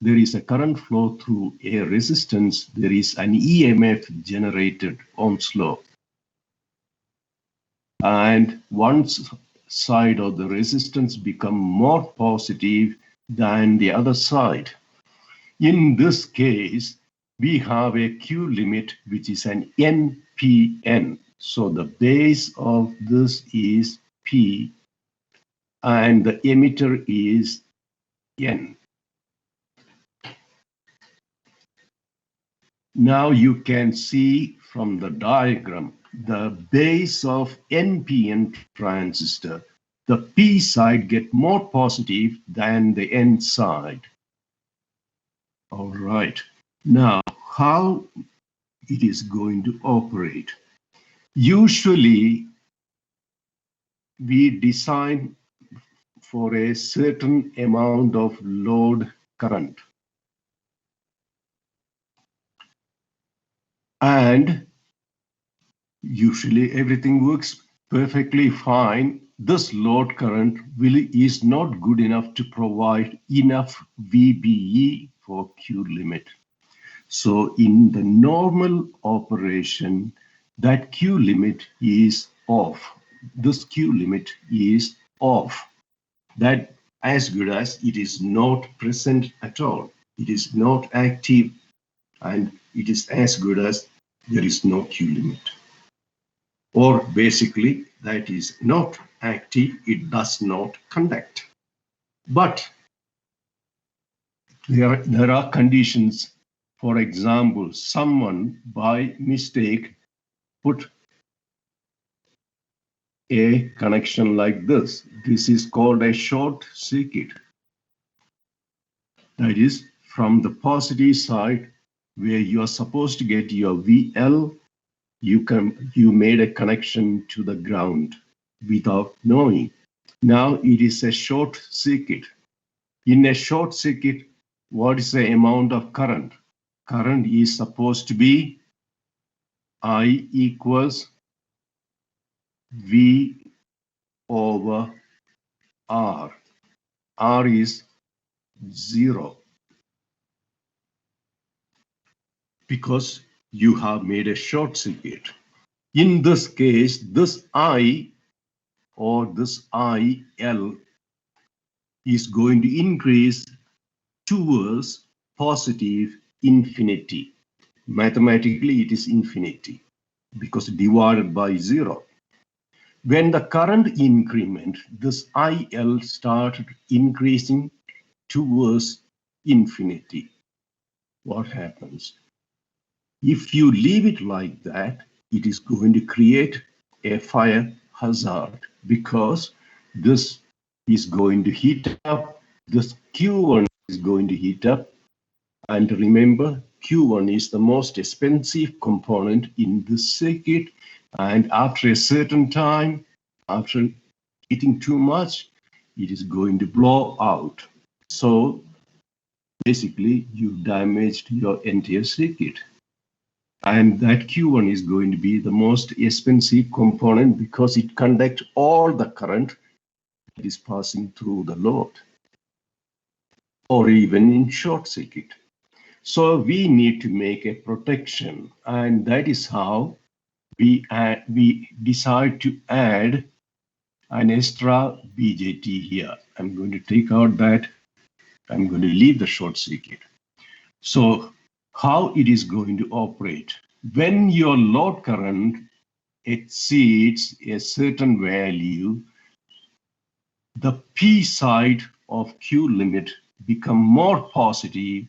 there is a current flow through a resistance, there is an EMF generated Ohm's law. And one side of the resistance become more positive than the other side. In this case, we have a Q limit, which is an NPN. So the base of this is P and the emitter is N. Now you can see from the diagram, the base of NPN transistor, the P side get more positive than the N side. All right. Now, how it is going to operate? Usually, we design for a certain amount of load current. And usually everything works perfectly fine. This load current is not good enough to provide enough VBE for Q limit. So in the normal operation, that Q limit is off. This Q limit is off. That as good as it is not present at all. It is not active, and it is as good as there is no Q limit. Or basically, that is not active, it does not conduct. But there are conditions. For example, someone by mistake put a connection like this. This is called a short circuit. That is, from the positive side, where you are supposed to get your VL, you made a connection to the ground without knowing. Now it is a short circuit. In a short circuit, what is the amount of current? Current is supposed to be I equals V over R. R is 0 because you have made a short circuit. In this case, this I or this IL is going to increase towards positive infinity. Mathematically, it is infinity because divided by 0. When the current increment, this IL started increasing towards infinity. What happens? If you leave it like that, it is going to create a fire hazard because this is going to heat up, this Q1 is going to heat up. And remember, Q1 is the most expensive component in this circuit. And after a certain time, after heating too much, it is going to blow out. So basically, you damaged your entire circuit. And that Q1 is going to be the most expensive component because it conducts all the current that is passing through the load, or even in short circuit. So we need to make a protection, and that is how we decide to add an extra BJT here. I'm going to take out that. I'm going to leave the short circuit. So how it is going to operate? When your load current exceeds a certain value, the P side of Q limit become more positive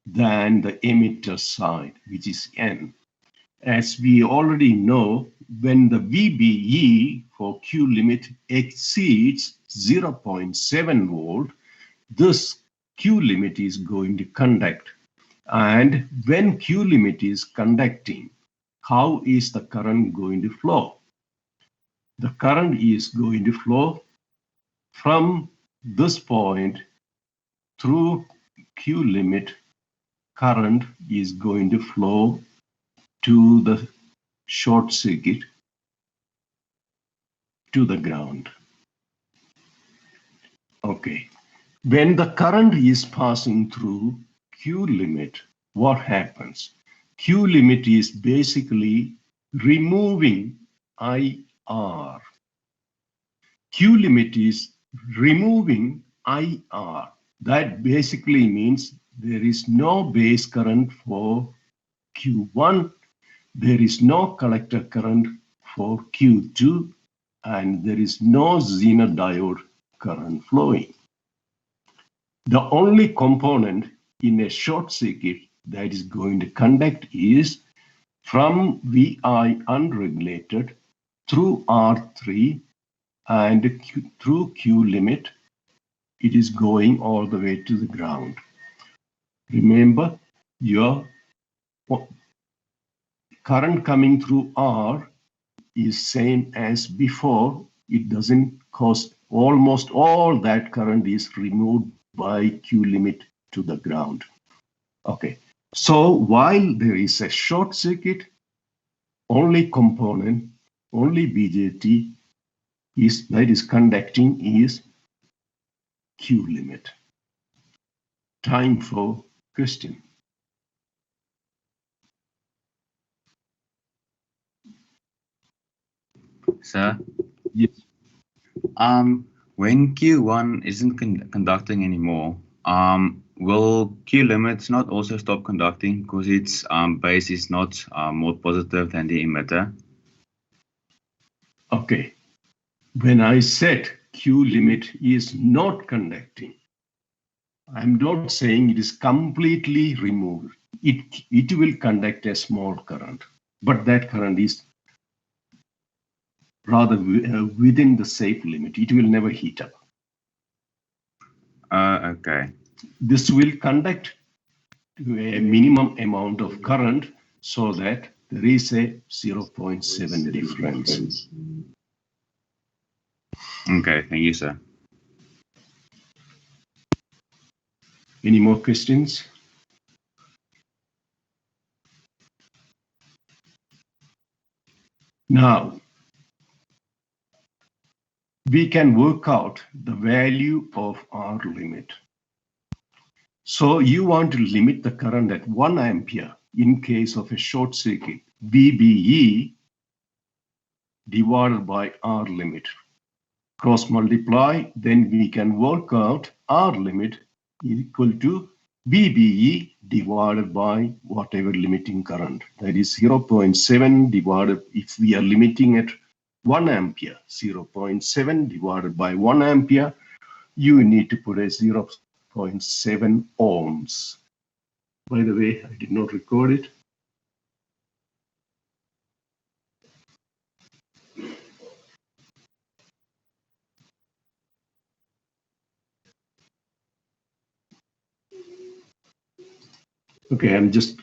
than the emitter side, which is N. As we already know, when the VBE for Q limit exceeds 0.7 volt, this Q limit is going to conduct. And when Q limit is conducting, how is the current going to flow? The current is going to flow from this point through Q limit. Current is going to flow to the short circuit to the ground. Okay, When the current is passing through Q limit, what happens? Q limit is basically removing IR. Q limit is removing IR. That basically means there is no base current for Q1, there is no collector current for Q2, and there is no Zener diode current flowing. The only component in a short circuit that is going to conduct is from VI unregulated through R3 and through Q limit, it is going all the way to the ground. Remember, your current coming through R is same as before. It doesn't cause, almost all that current is removed by Q limit to the ground. Okay, so while there is a short circuit, only component, only BJT that is conducting is Q limit. Time for question. Sir, Yes. when Q1 isn't conducting anymore, will Q limits not also stop conducting because its base is not more positive than the emitter? Okay. When I said Q limit is not conducting, I'm not saying it is completely removed. It will conduct a small current, but that current is rather within the safe limit. It will never heat up. Okay. This will conduct to a minimum amount of current so that there is a 0.7 difference. Okay, thank you, sir. Any more questions? Now, we can work out the value of R limit. So you want to limit the current at 1 ampere in case of a short circuit, VBE divided by R limit. Cross multiply, then we can work out R limit equal to VBE divided by whatever limiting current. That is 0.7 divided, if we are limiting at 1 ampere, 0.7 divided by 1 ampere, you need to put a 0.7 ohms. By the way, I did not record it. Okay, I'm just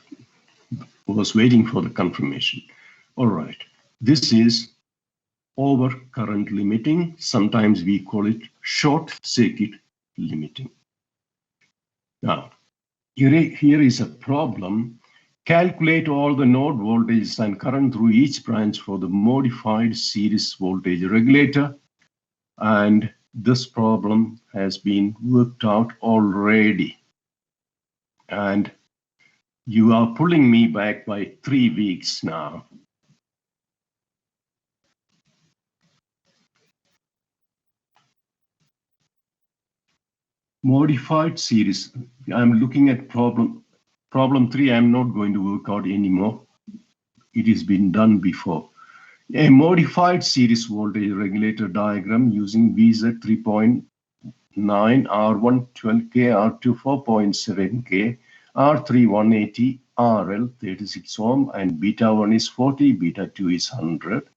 was waiting for the confirmation. All right, this is over current limiting. Sometimes we call it short circuit limiting. Now, here is a problem. Calculate all the node voltages and current through each branch for the modified series voltage regulator. And this problem has been worked out already. And you are pulling me back by 3 weeks now. Modified series. I'm looking at problem 3. I'm not going to work out anymore. It has been done before. A modified series voltage regulator diagram using VZ 3.9, R1 12K, R2 4.7K, R3 180, RL 36 ohm, and beta 1 is 40, beta 2 is 100.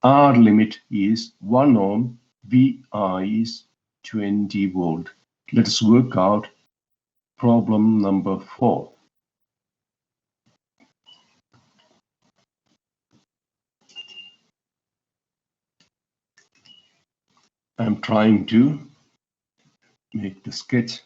R limit is 1 ohm, VI is 20 volt. Let's work out problem number 4. I'm trying to make the sketch.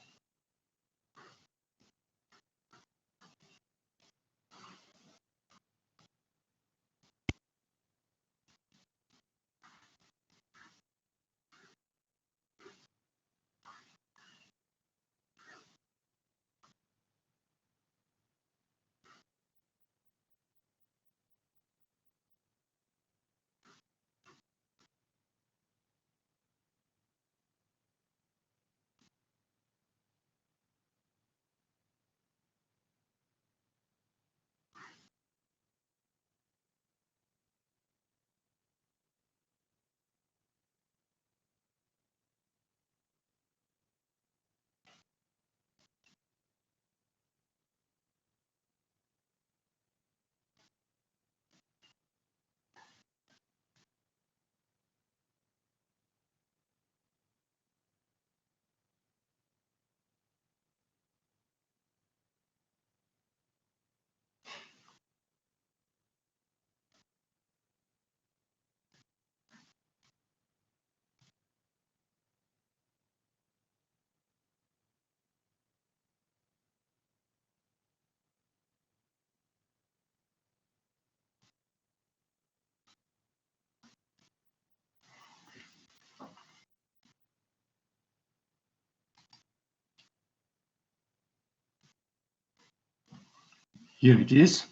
Here it is.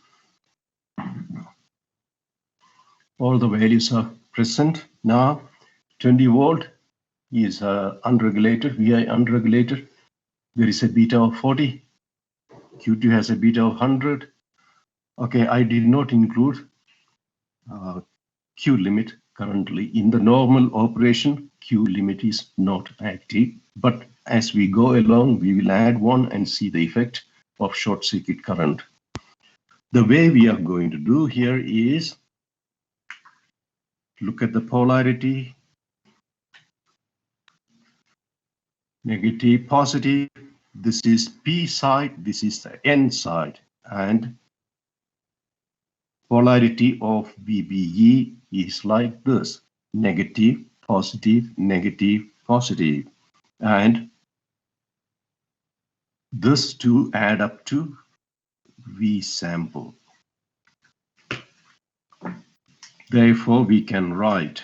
All the values are present. Now 20 volt is unregulated, VI unregulated. There is a beta of 40. Q2 has a beta of 100. Okay, I did not include Q limit currently. In the normal operation, Q limit is not active. But as we go along, we will add one and see the effect of short circuit current. The way we are going to do here is look at the polarity, negative, positive. This is P side, this is the N side, and polarity of VBE is like this: negative, positive, negative, positive. And this two add up to V sample. Therefore, we can write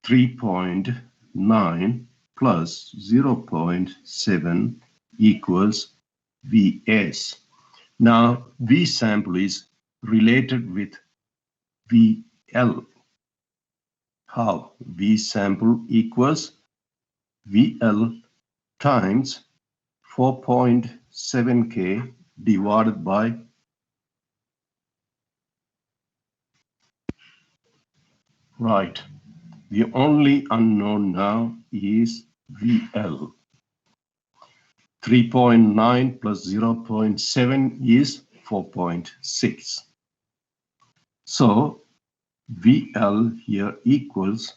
3.9 plus 0.7 equals Vs. Now, V sample is related with VL. How? V sample equals VL times 4.7K divided by right. The only unknown now is VL. 3.9 plus 0.7 is 4.6. So VL here equals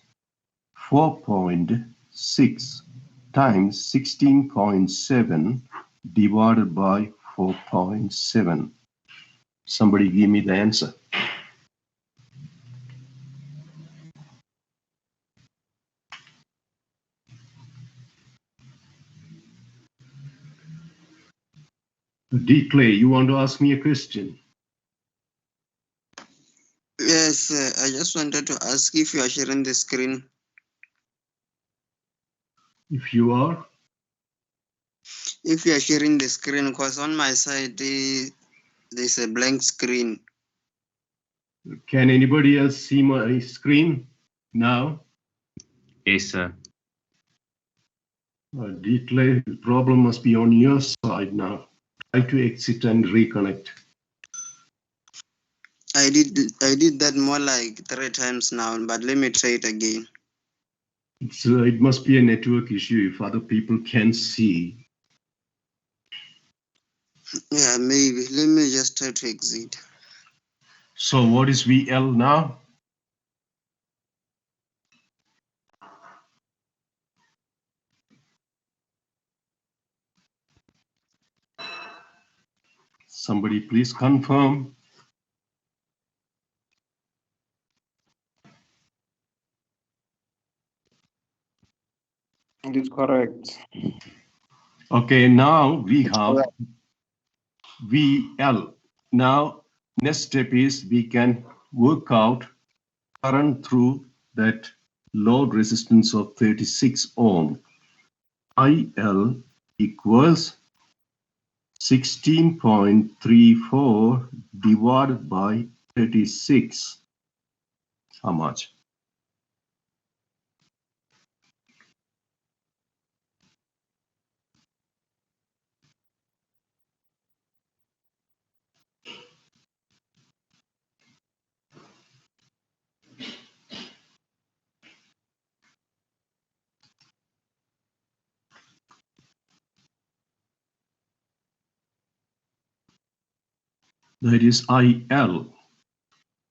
4.6 times 16.7 divided by 4.7. Somebody give me the answer. D. Clay, you want to ask me a question? Yes, I just wanted to ask if you are sharing the screen. If you are, If you are sharing the screen, because on my side there's a blank screen. can anybody else see my screen now? Yes, sir. D. Clay, the problem must be on your side now. Try to exit and reconnect. I did that more like 3 times now, but let me try it again. It must be a network issue if other people can see. Yeah, maybe. Let me just try to exit. So what is VL now? Somebody please confirm. It is correct. Okay, now we have VL. Now, next step is we can work out current through that load resistance of 36 ohm. IL equals 16.34 divided by 36. How much? That is IL.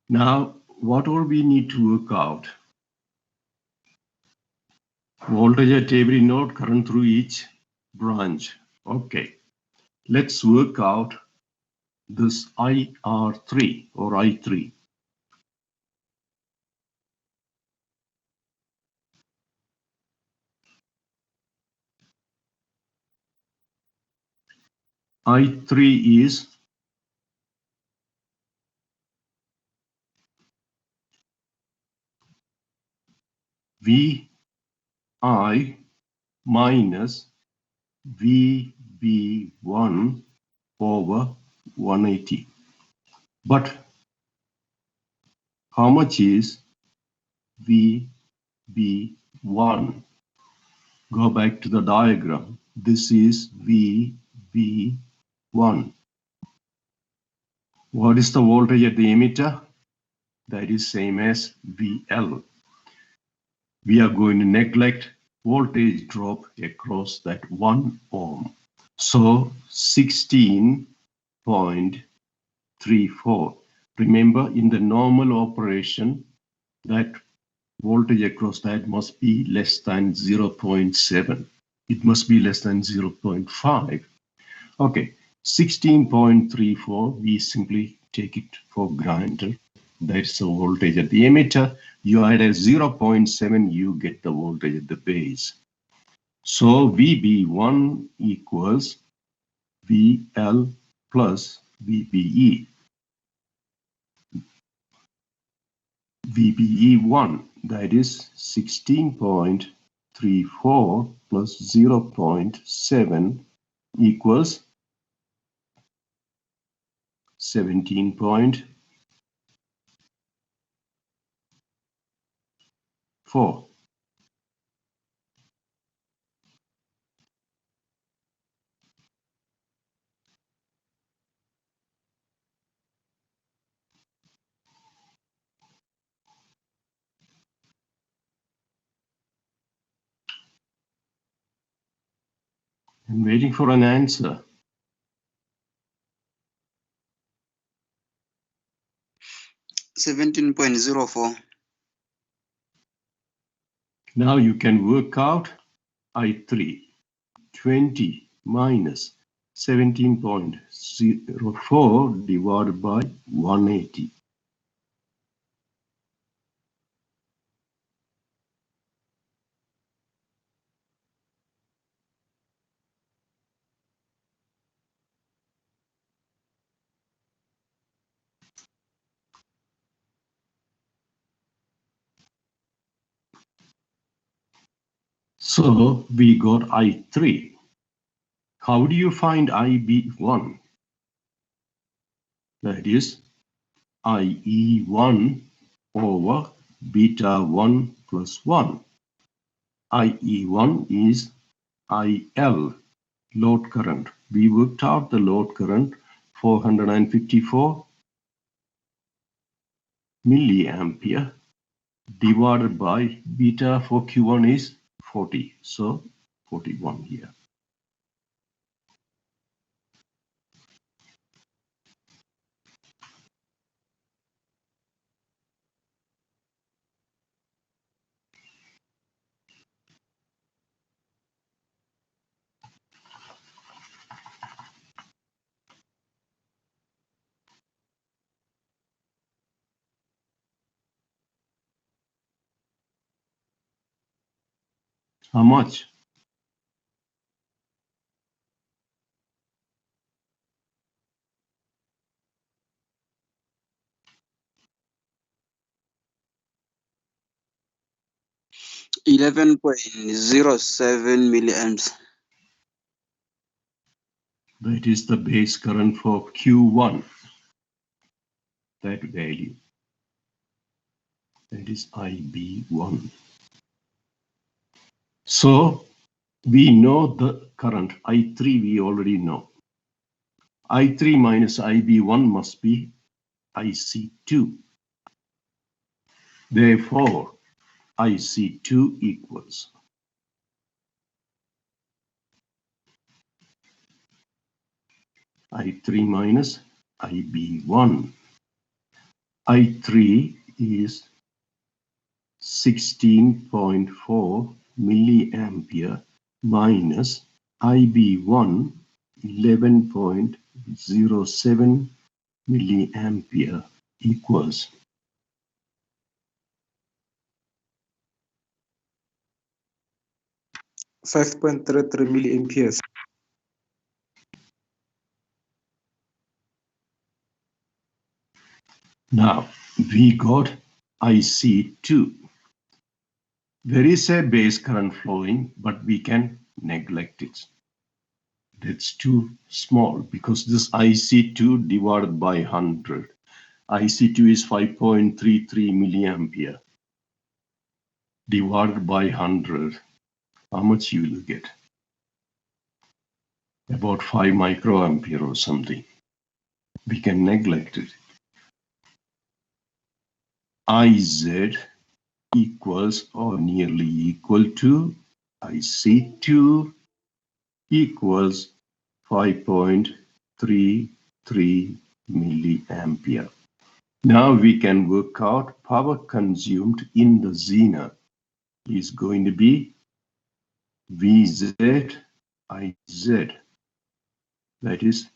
Now, what all we need to work out? Voltage at every node, current through each branch. Okay, let's work out this IR3 or I3. I3 is VI minus VB1 over 180. But how much is VB1? Go back to the diagram. This is VB1. What is the voltage at the emitter? That is same as VL. We are going to neglect voltage drop across that 1 ohm. So 16.34. Remember, in the normal operation, that voltage across that must be less than 0.7. It must be less than 0.5. Okay, 16.34, we simply take it for granted. That's the voltage at the emitter. You add a 0.7, you get the voltage at the base. So VB1 equals VL plus VBE. VBE1, that is 16.34 plus 0.7 equals 17.4. I'm waiting for an answer. $17.04. Now you can work out I3. 20 minus 17.04 divided by 180. So we got I3. How do you find IB1? That is IE1 over beta 1 plus 1. IE1 is IL, load current. We worked out the load current, 454 milliampere, divided by beta for Q1 is 40. So 41 here. How much? $11.07 milliamps. That is the base current for Q1. That value. That is IB1. So we know the current I3 we already know. I3 minus IB1 must be IC2. Therefore, IC2 equals I3 minus IB1. I3 is 16.4 milliampere minus IB1 11.07 milliampere equals 5.33 milliamperes. now we got IC2. There is a base current flowing, but we can neglect it. That's too small because this IC2 divided by 100. IC2 is 5.33 milliampere divided by 100. How much you will get? About 5 microampere or something. We can neglect it. IZ equals or nearly equal to IC2 equals 5.33 milliampere. Now we can work out power consumed in the Zener is going to be VZ IZ. That is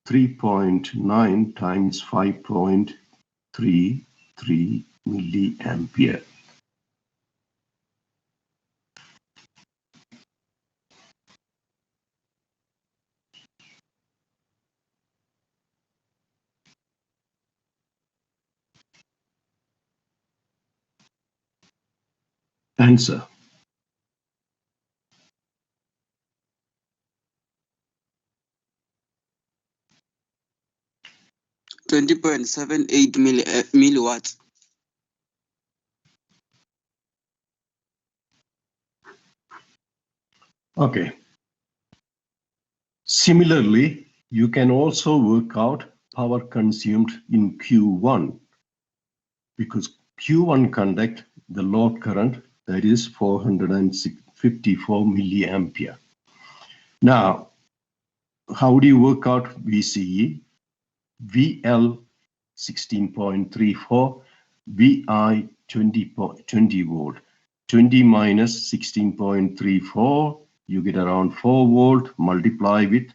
3.9 times 5.33 milliampere. Answer. 20.78 milliwatts. Okay. Similarly, you can also work out power consumed in Q1 because Q1 conduct the load current that is 454 milliampere. Now, how do you work out VCE? VL 16.34, VI 20 volt. 20 minus 16.34, you get around 4 volt, multiply with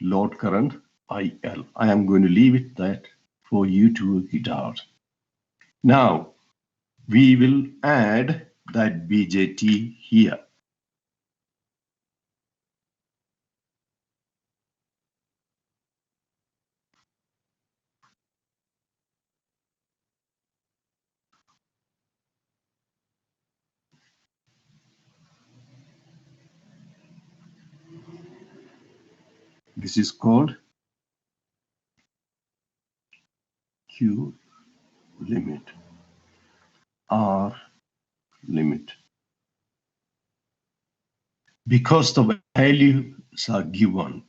load current IL. I am going to leave it that for you to work it out. Now, we will add that BJT here. This is called Q limit, R limit. Because the values are given,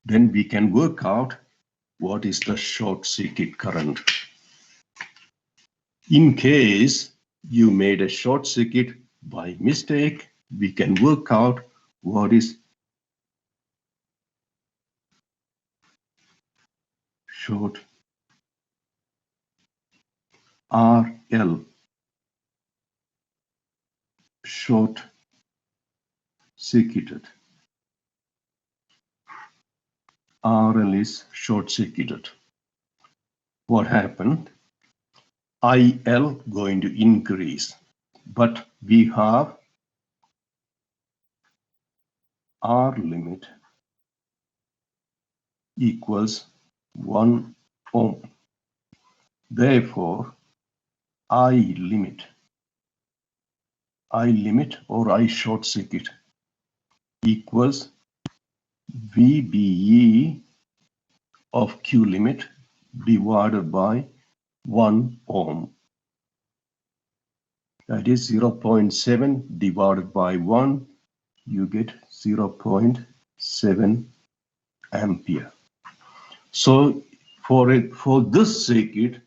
then we can work out what is the short circuit current. In case you made a short circuit by mistake, we can work out what is short RL, short circuited. RL is short circuited. What happened? IL going to increase, but we have R limit equals 1 ohm. Therefore, I limit or I short circuit equals VBE of Q limit divided by 1 ohm. That is 0.7 divided by 1, you get 0.7 ampere. So for this circuit,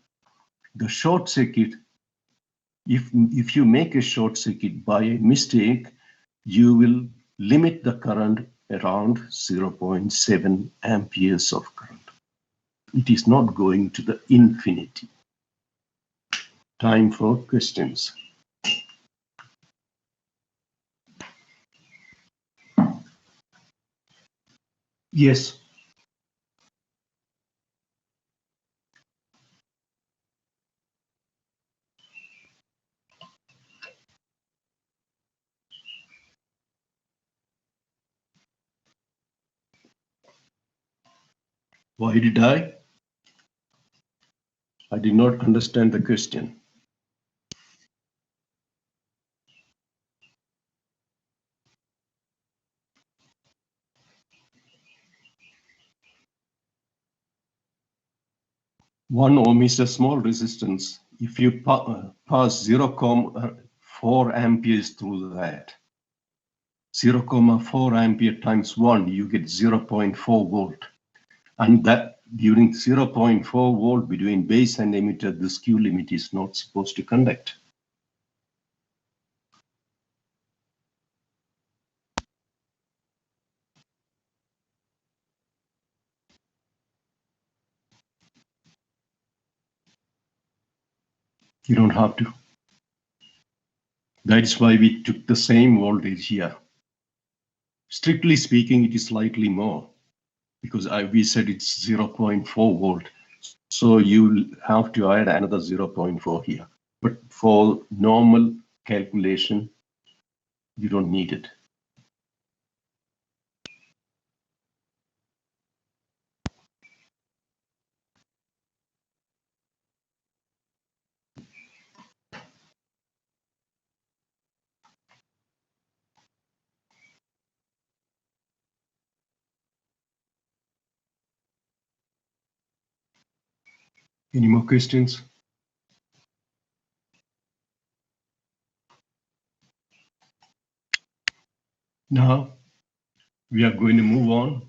the short circuit, if you make a short circuit by mistake, you will limit the current around 0.7 amperes of current. It is not going to the infinity. Time for questions. Yes. Why did I? I did not understand the question. 1 ohm is a small resistance. If you pass 0.4 amperes through that, 0.4 ampere times 1, you get 0.4 volt. And that during 0.4 volt between base and emitter, this Q limit is not supposed to conduct. You don't have to. That is why we took the same voltage here. Strictly speaking, it is slightly more because we said it's 0.4 volt. So you have to add another 0.4 here. But for normal calculation, you don't need it. Any more questions? Now we are going to move on.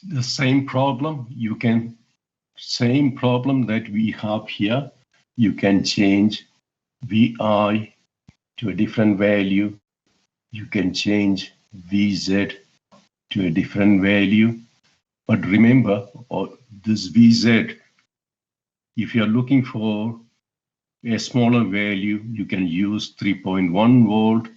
The same problem same problem that we have here. You can change VI to a different value. You can change VZ to a different value. But remember, this VZ, if you're looking for a smaller value, you can use 3.1 volt.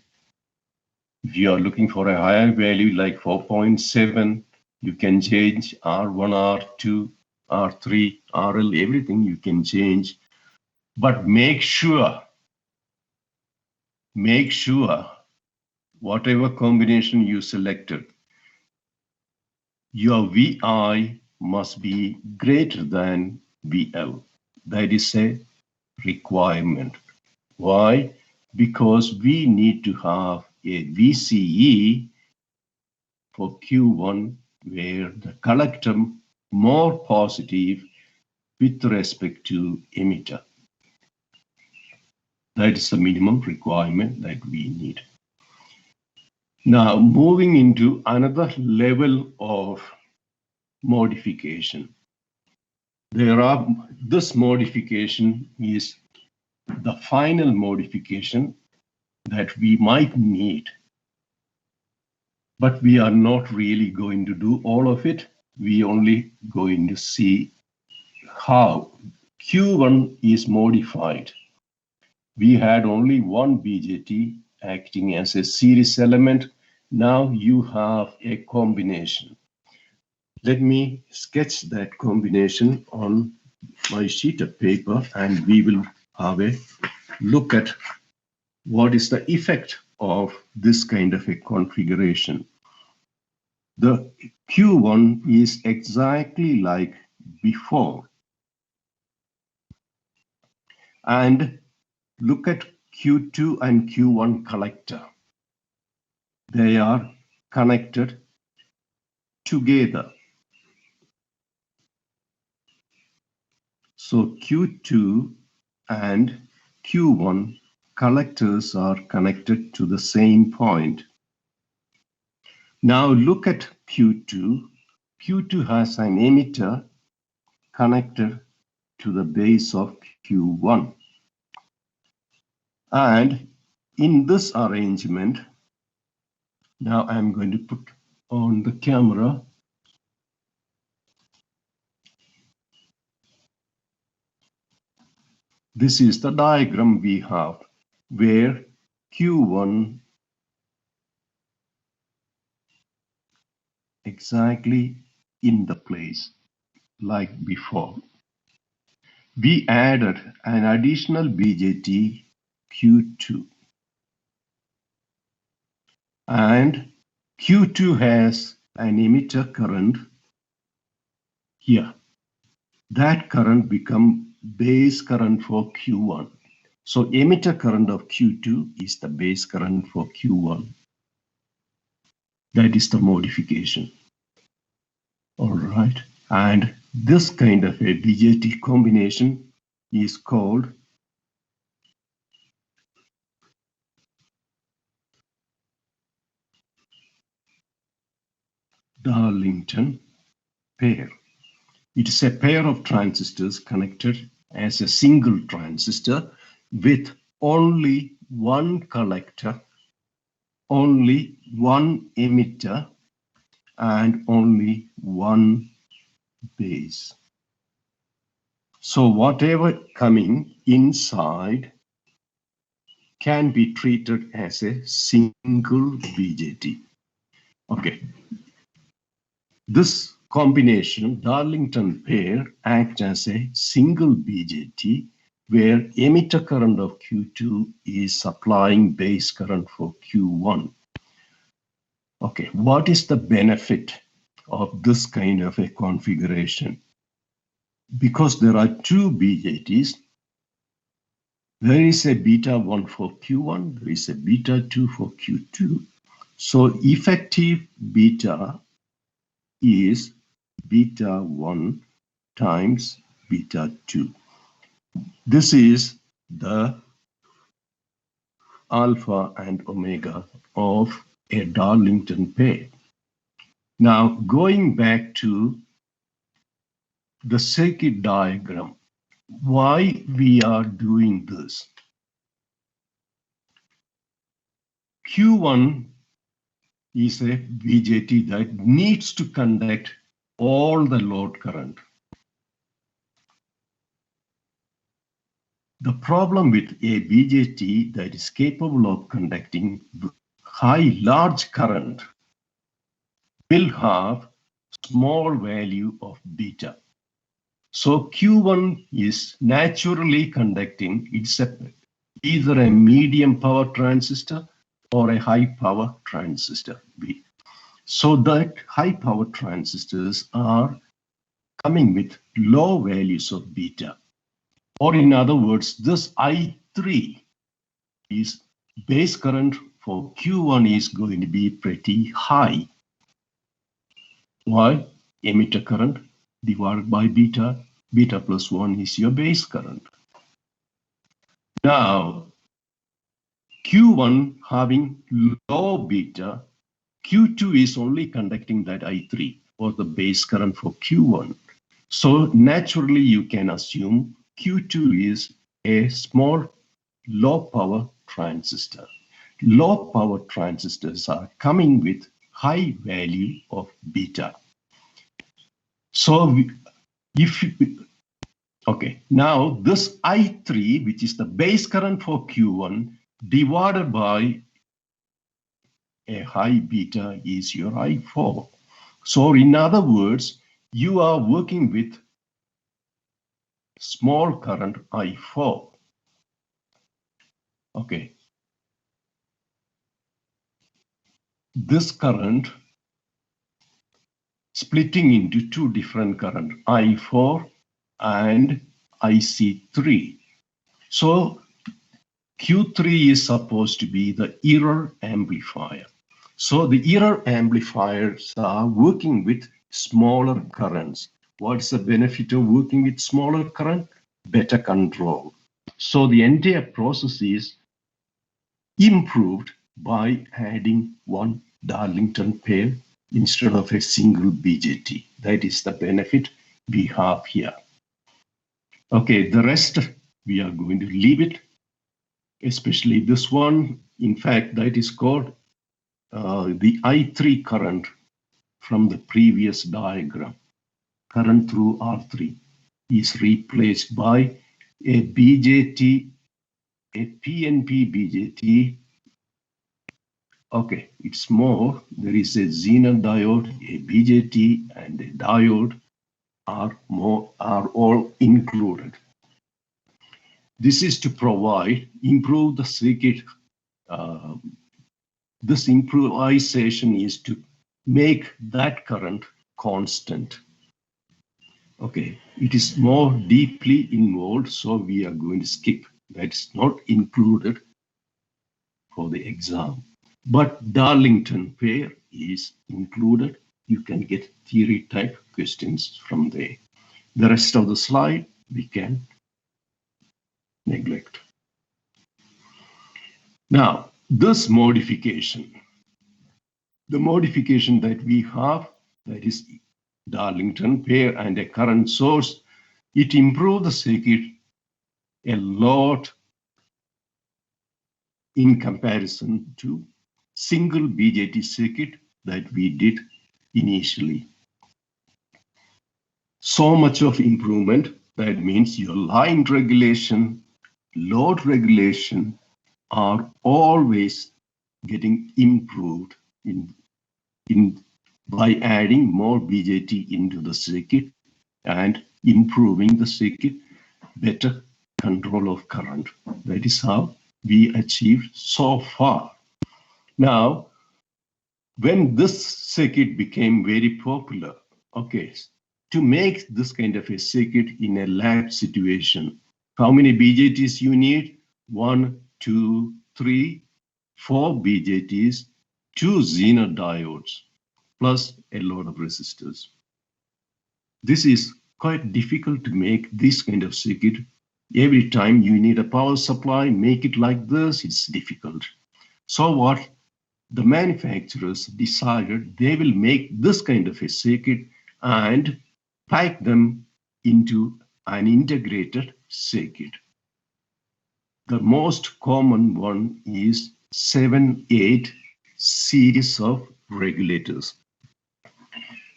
If you are looking for a higher value like 4.7, you can change R1, R2, R3, RL, everything you can change. But make sure whatever combination you selected, your VI must be greater than VL. That is a requirement. Why? Because we need to have a VCE for Q1 where the collector more positive with respect to emitter. That is the minimum requirement that we need. Now, moving into another level of modification. This modification is the final modification that we might need. But we are not really going to do all of it. We only going to see how Q1 is modified. We had only one BJT acting as a series element. Now you have a combination. Let me sketch that combination on my sheet of paper and we will have a look at what is the effect of this kind of a configuration. The Q1 is exactly like before. And look at Q2 and Q1 collector. They are connected together. So Q2 and Q1 collectors are connected to the same point. Now look at Q2. Q2 has an emitter connected to the base of Q1. And in this arrangement, now I'm going to put on the camera. This is the diagram we have where Q1 exactly in the place like before. We added an additional BJT Q2 and Q2 has an emitter current here. That current becomes base current for Q1. So emitter current of Q2 is the base current for Q1. That is the modification. All right. And this kind of a BJT combination is called Darlington pair. It is a pair of transistors connected as a single transistor with only one collector, only one emitter, and only one base. So whatever coming inside can be treated as a single BJT. Okay. This combination, Darlington pair, acts as a single BJT where emitter current of Q2 is supplying base current for Q1. Okay, what is the benefit of this kind of a configuration? Because there are two BJTs, there is a beta 1 for Q1, there is a beta 2 for Q2. So effective beta is beta 1 times beta 2. This is the alpha and omega of a Darlington pair. Now, going back to the circuit diagram, why we are doing this? Q1 is a BJT that needs to conduct all the load current. The problem with a BJT that is capable of conducting large current will have small value of beta. So Q1 is naturally conducting, it's either a medium power transistor or a high power transistor. So that high power transistors are coming with low values of beta. Or in other words, this I3 is base current for Q1 is going to be pretty high. Why? Emitter current divided by beta, beta plus 1 is your base current. Now, Q1 having low beta, Q2 is only conducting that I3 or the base current for Q1. So naturally you can assume Q2 is a small low power transistor. Low power transistors are coming with high value of beta. So okay, now this I3, which is the base current for Q1, divided by a high beta is your I4. So in other words, you are working with small current I4. Okay. This current splitting into two different current, I4 and IC3. So Q3 is supposed to be the error amplifier. So the error amplifiers are working with smaller currents. What's the benefit of working with smaller current? Better control. So the entire process is improved by adding one Darlington pair instead of a single BJT. That is the benefit we have here. Okay, the rest we are going to leave it, especially this one. In fact, that is called the I3 current from the previous diagram. Current through R3 is replaced by a BJT, a PNP BJT. Okay, it's more. There is a Zener diode, a BJT, and a diode are all included. This is to improve the circuit. This improvisation is to make that current constant. Okay, it is more deeply involved, so we are going to skip. That's not included for the exam. But Darlington pair is included. you can get theory type questions from there. The rest of the slide we can neglect. Now, this modification, the modification that we have, that is Darlington pair and a current source, it improved the circuit a lot in comparison to single BJT circuit that we did initially. So much of improvement, that means your line regulation, load regulation are always getting improved by adding more BJT into the circuit and improving the circuit, better control of current. That is how we achieved so far. Now, when this circuit became very popular, okay, to make this kind of a circuit in a lab situation, how many BJTs you need? 1, 2, 3, 4 BJTs, 2 Zener diodes, plus a lot of resistors. This is quite difficult to make this kind of circuit. Every time you need a power supply, make it like this, it's difficult. So what the manufacturers decided, they will make this kind of a circuit and pack them into an integrated circuit. The most common one is 7-8 series of regulators.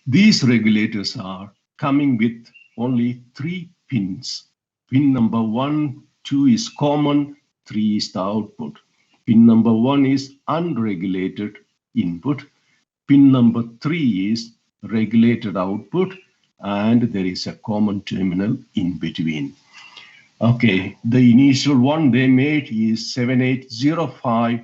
These regulators are coming with only 3 pins. Pin number 1, 2 is common, 3 is the output. Pin number 1 is unregulated input. Pin number 3 is regulated output, and there is a common terminal in between. Okay, the initial one they made is 7805,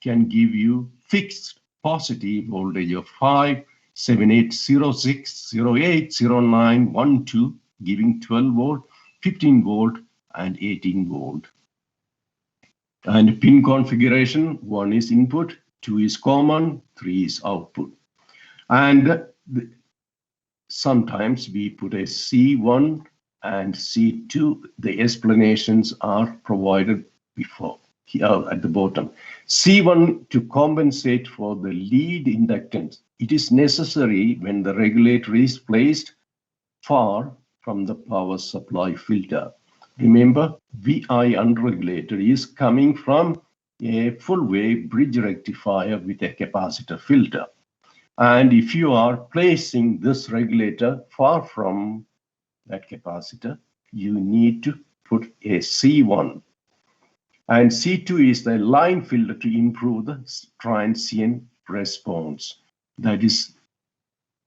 can give you fixed positive voltage of 5, 7806, 08, 09, 12, giving 12 volt, 15 volt, and 18 volt. And pin configuration, 1 is input, 2 is common, 3 is output. And sometimes we put a C1 and C2. The explanations are provided before, here at the bottom. C1 to compensate for the lead inductance. It is necessary when the regulator is placed far from the power supply filter. Remember, VI unregulated is coming from a full wave bridge rectifier with a capacitor filter. And if you are placing this regulator far from that capacitor, you need to put a C1. And C2 is the line filter to improve the transient response. That is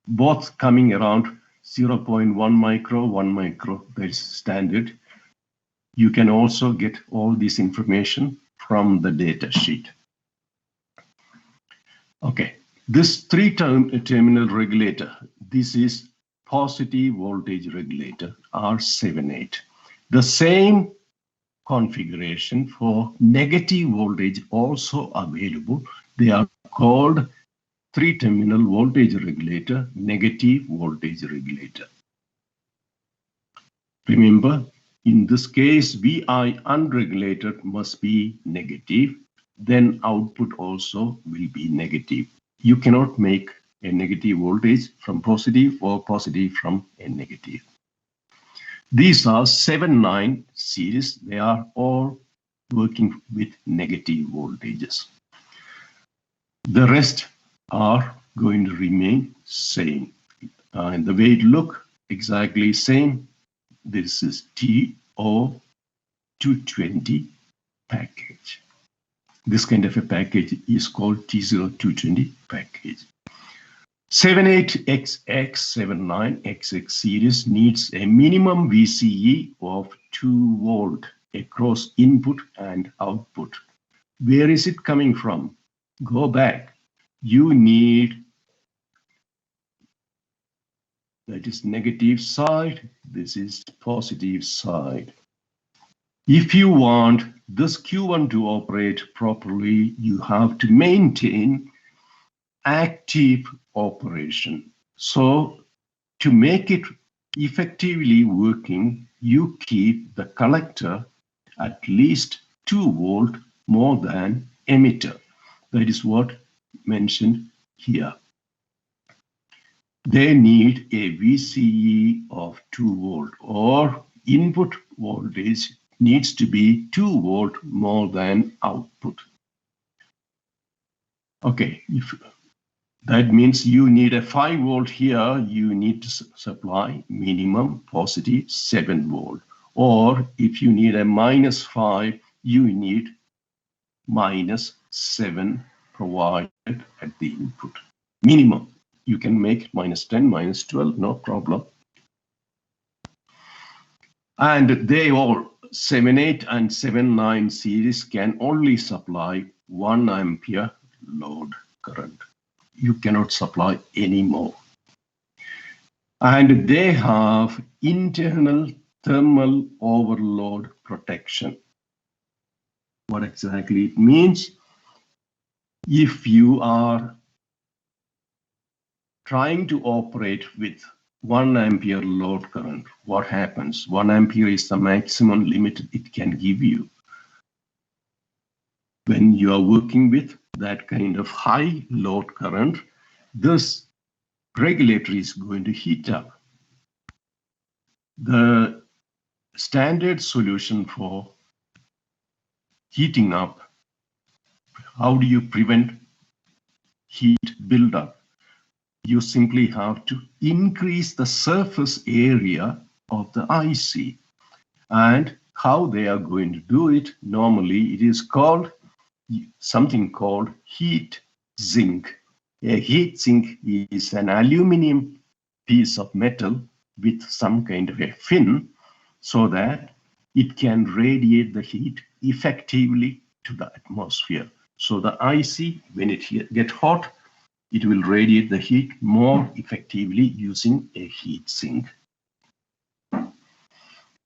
both coming around 0.1 micro, 1 micro, that is standard. You can also get all this information from the data sheet. Okay, this 3-terminal regulator, this is positive voltage regulator, R78. The same configuration for negative voltage also available. They are called 3-terminal voltage regulator, negative voltage regulator. Remember, in this case, VI unregulated must be negative, then output also will be negative. You cannot make a negative voltage from positive or positive from a negative. These are 7-9 series. They are all working with negative voltages. The rest are going to remain same. And the way it look exactly same. This is TO220 package. This kind of a package is called T0220 package. 78XX, 79XX series needs a minimum VCE of 2 volt across input and output. Where is it coming from? Go back. You need, that is negative side, this is positive side. If you want this Q1 to operate properly, you have to maintain active operation. So to make it effectively working, you keep the collector at least 2 volt more than emitter. That is what mentioned here. They need a VCE of 2 volt, or input voltage needs to be 2 volt more than output. Okay, if that means you need a 5 volt here, you need to supply minimum positive 7 volt. Or if you need a -5, you need -7 provided at the input. Minimum. You can make -10, -12, no problem. And they all, 7.8 and 7.9 series can only supply 1 ampere load current. You cannot supply any more. And they have internal thermal overload protection. What exactly it means? If you are trying to operate with 1 ampere load current, what happens? 1 ampere is the maximum limit it can give you. When you are working with that kind of high load current, this regulator is going to heat up. The standard solution for heating up, how do you prevent heat buildup? You simply have to increase the surface area of the IC. And how they are going to do it, normally it is called something called heat sink. A heat sink is an aluminum piece of metal with some kind of a fin so that it can radiate the heat effectively to the atmosphere. So the IC, when it gets hot, it will radiate the heat more effectively using a heat sink.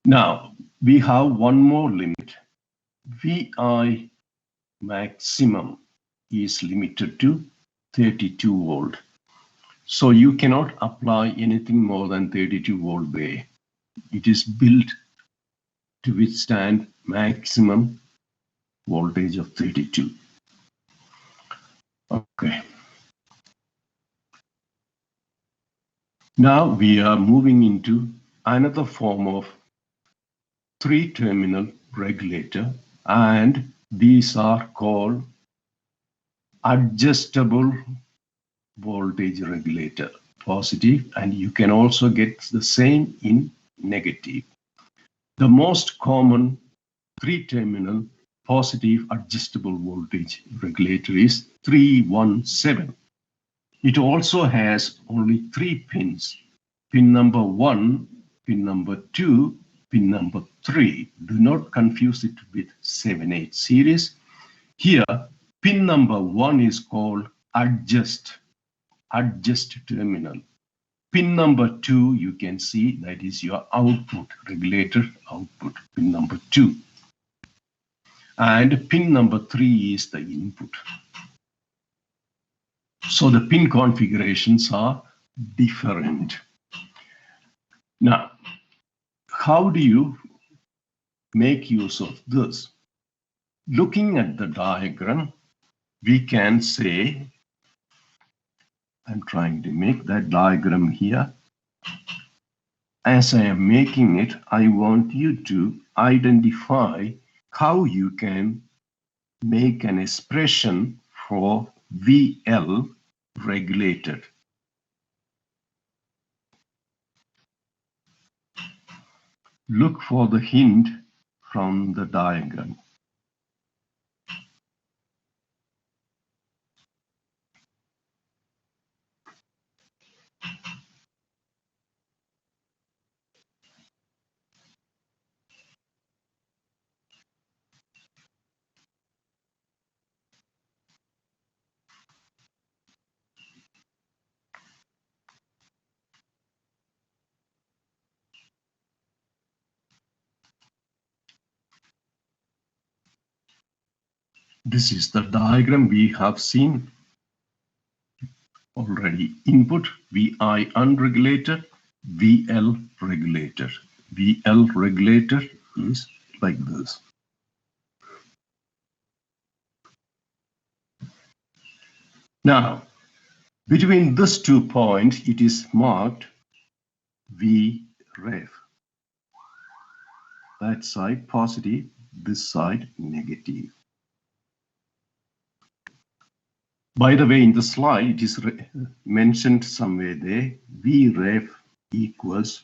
Now, we have one more limit. VI maximum is limited to 32 volt. So you cannot apply anything more than 32 volt there. It is built to withstand maximum voltage of 32. Okay. Now we are moving into another form of 3-terminal regulator, and these are called adjustable voltage regulator, positive, and you can also get the same in negative. The most common 3-terminal positive adjustable voltage regulator is 317. It also has only 3 pins, pin number 1, pin number 2, pin number 3. Do not confuse it with 7.8 series. Here, pin number 1 is called adjust terminal. Pin number 2, you can see that is your output, regulator output, pin number 2. And pin number 3 is the input. So the pin configurations are different. Now, how do you make use of this? Looking at the diagram, we can say, I'm trying to make that diagram here. As I am making it, I want you to identify how you can make an expression for VL regulated. Look for the hint from the diagram. This is the diagram we have seen. already input, VI unregulated, VL regulated. VL regulated is like this. Now, between these 2 points, it is marked Vref. That side positive, this side negative. By the way, in the slide, it is mentioned somewhere there, Vref equals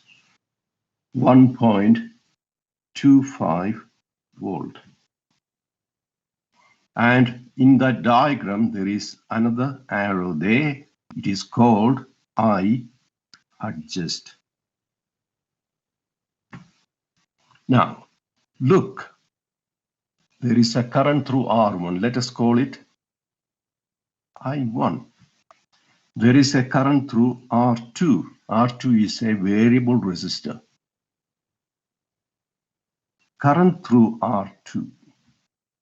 1.25 volt. And in that diagram, there is another arrow there. It is called I adjust. Now, look, there is a current through R1. Let us call it I1. There is a current through R2. R2 is a variable resistor. Current through R2,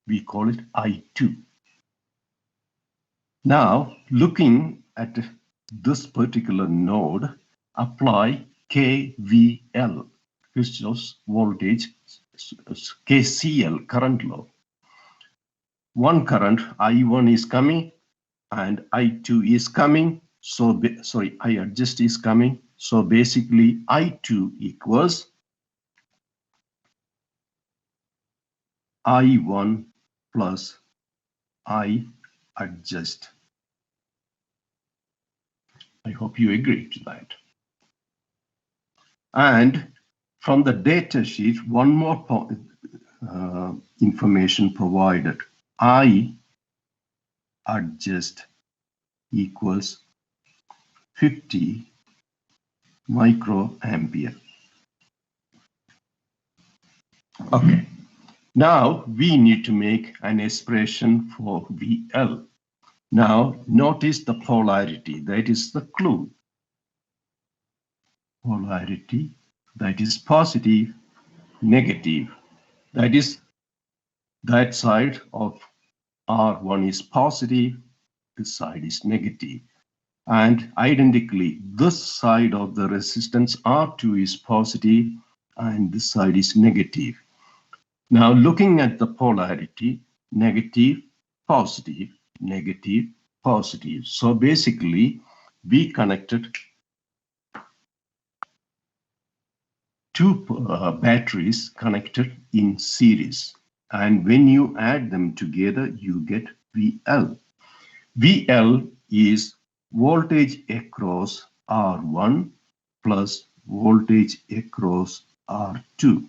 we call it I2. Now, looking at this particular node, apply KVL, Kirchhoff's voltage, KCL, current law. One current, I1 is coming and I2 is coming. So, I adjust is coming. So basically, I2 equals I1 plus I adjust. I hope you agree to that. And from the data sheet, one more information provided. I adjust equals 50 microampere. Okay. Now we need to make an expression for VL. Now notice the polarity, that is the clue. Polarity, that is positive, negative. That is, that side of R1 is positive, this side is negative. And identically, this side of the resistance R2 is positive and this side is negative. Now looking at the polarity, negative, positive, negative, positive. So basically, we connected two batteries connected in series. And when you add them together, you get VL. VL is voltage across R1 plus voltage across R2.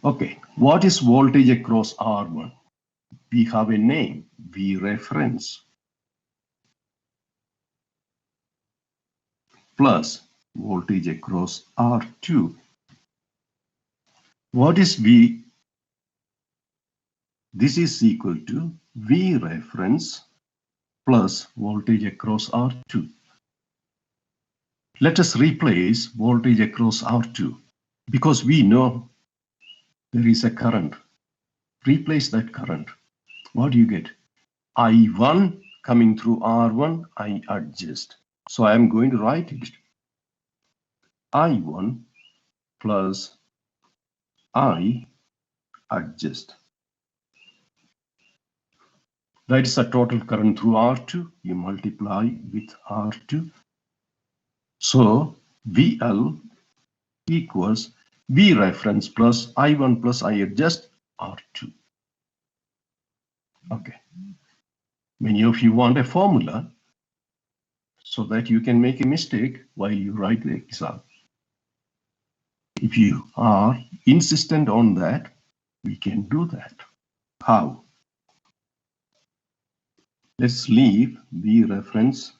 Okay, what is voltage across R1? We have a name, V reference, plus voltage across R2. What is V? This is equal to V reference plus voltage across R2. Let us replace voltage across R2 because we know there is a current. Replace that current. What do you get? I1 coming through R1, I adjust. So I am going to write it. I1 plus I adjust. That is the total current through R2. You multiply with R2. So VL equals V reference plus I1 plus I adjust R2. Okay. Many of you want a formula so that you can make a mistake while you write the exam. If you are insistent on that, we can do that. How? Let's leave V reference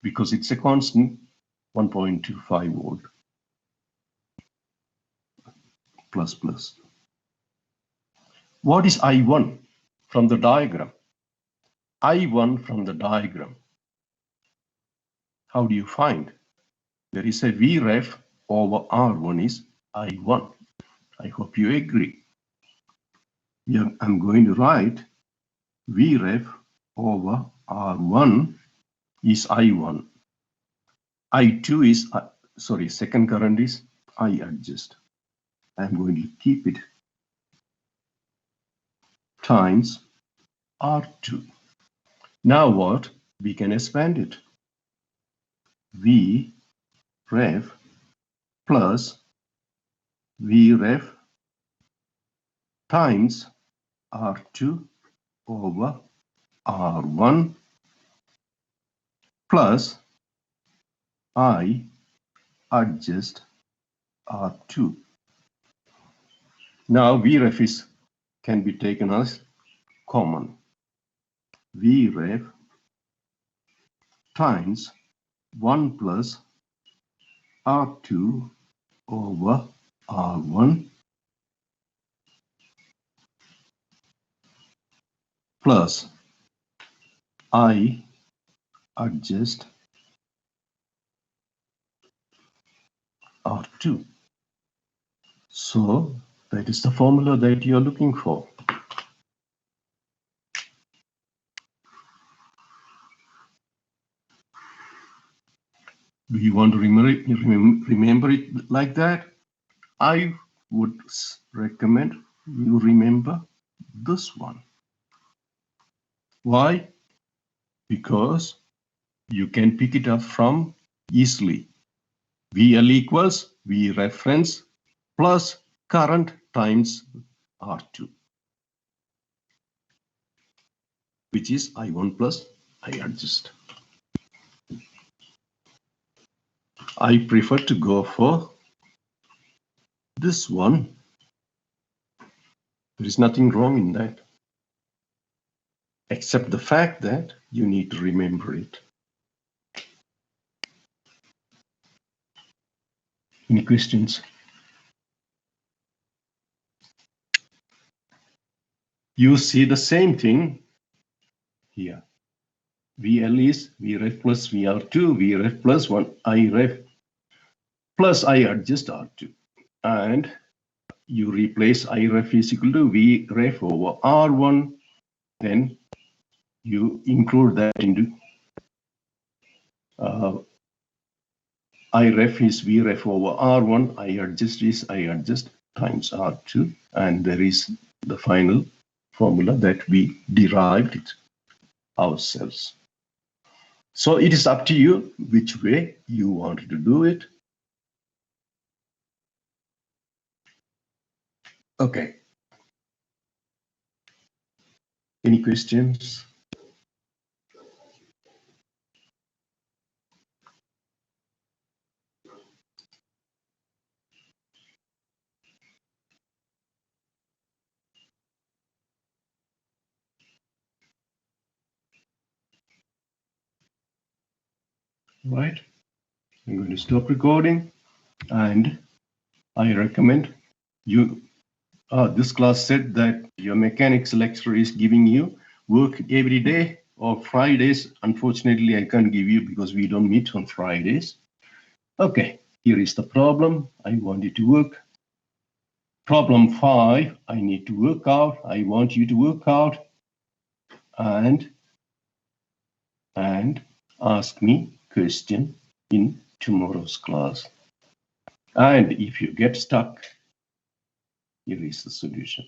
because it's a constant 1.25 volt plus plus. What is I1 from the diagram? I1 from the diagram. How do you find? There is a Vref over R1 is I1. I hope you agree. I'm going to write Vref over R1 is I1. I2 is, second current is I adjust. I'm going to keep it times R2. Now what? We can expand it. V ref plus V ref times R2 over R1 plus I adjust R2. Now Vref can be taken as common. Vref times 1 plus R2 over R1 plus I adjust R2. So that is the formula that you're looking for. Do you want to remember it like that? I would recommend you remember this one. Why? Because you can pick it up from easily. VL equals V reference plus current times R2, which is I1 plus I adjust. I prefer to go for this one. There is nothing wrong in that, except the fact that you need to remember it. Any questions? You see the same thing here. VL is Vref plus VR2, Vref plus 1 IRef plus I adjust R2. And you replace IRef is equal to Vref over R1. Then you include that into IRef is Vref over R1, I adjust is I adjust times R2. And there is the final formula that we derived it ourselves. So it is up to you which way you want to do it. Okay. Any questions? Right. I'm going to stop recording, and I recommend you. This class said that your mechanics lecturer is giving you work every day or Fridays. Unfortunately, I can't give you because we don't meet on Fridays. Okay, here is the problem. I want you to work. Problem 5, I need to work out. I want you to work out and ask me question in tomorrow's class. And if you get stuck, here is the solution.